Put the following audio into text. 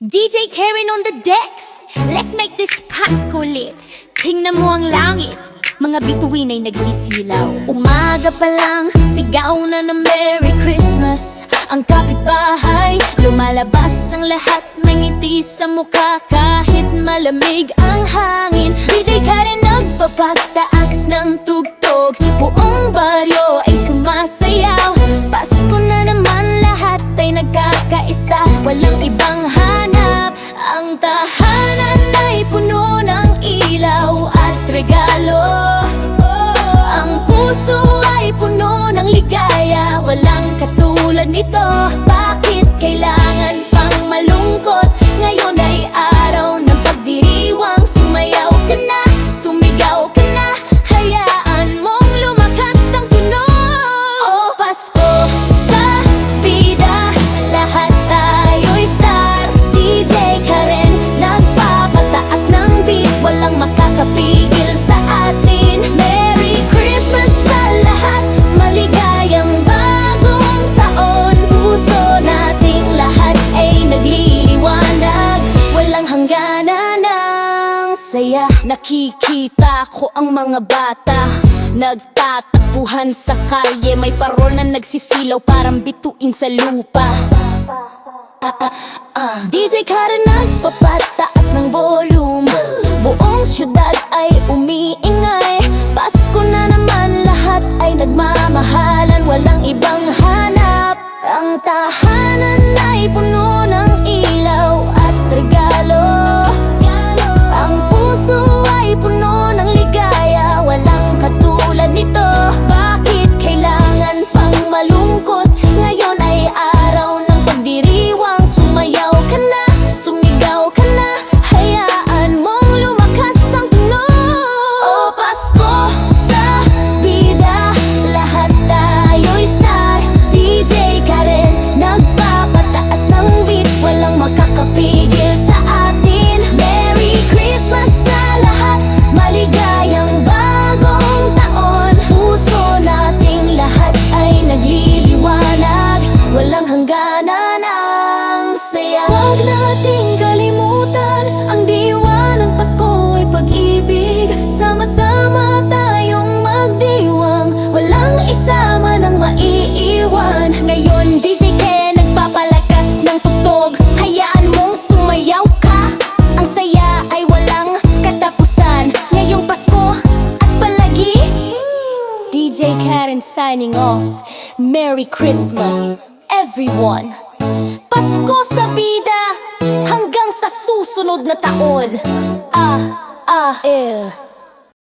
DJ Karen on the decks. Let's make this Pasko lit. Tingnan mo ang langit, mga bituin ay nagsisilaw. Umaga pa lang, sigaw na ng Merry Christmas. Ang kapitbahay, lumalabas ang lahat ng ngiti sa mukha kahit malamig ang hangin. DJ Karen nagpapagtaas ng tugtog, buong baryo ay sumasayaw. Pasko na naman, lahat ay nagkakaisa, walang ibang hanap. Ang tahanan ay puno ng ilaw at regalo. Ang puso ay puno ng ligaya, walang katulad nito. Bakit kailangan pang malungkot? Ngayon ay araw ng pagdiriwang. Sumayaw ka na, sumigaw ka na, hayaan mong lumakas ang tunog. Oh, Pasko sa bida, lahat tayo'y star. DJ Karen nagpapataas ng beat, walang makakapigil sa atin. Merry Christmas sa lahat, maligayang bagong taon. Puso nating lahat ay nagliliwanag, walang hangganan ng saya. Nakikita ko ang mga bata nagtatakbuhan sa kalye, may parol na nagsisilaw parang bituin sa lupa. DJ Karen nagpapataas ng volume, buong syudad ay umiingay. Pasko na naman, lahat ay nagmamahalan, walang ibang hanap. Ang tahanan ay puno ng ilaw at regalo. Ang puso ay puno ng ligaya, walang katulad nito. Bakit kailangan pang malungkot? Ngayon ay araw ng pagdiriwang. Sumayaw ka na, sumigaw ka na, hayaan mong lumakas ang tunog. Oh, Pasko sa bida, lahat tayo'y star. DJ Karen nagpapataas ng beat, walang makakapigil sa atin. Merry Christmas sa lahat, maligayang bagong taon. Puso nating lahat ay nagliliwanag, walang hangganan ang saya. Huwag nating kalimutan, ang diwa ng Pasko ay pag-ibig. Sama-sama tayong magdiwang, walang isa man ang maiiwan. Ngayon DJ Ken nagpapalakas ng tugtog, hayaan mong sumayaw ka. Ang saya ay walang katapusan, ngayong Pasko at palagi. DJ Karen signing off. Merry Christmas everyone. Pasko sa bida, hanggang sa susunod na taon.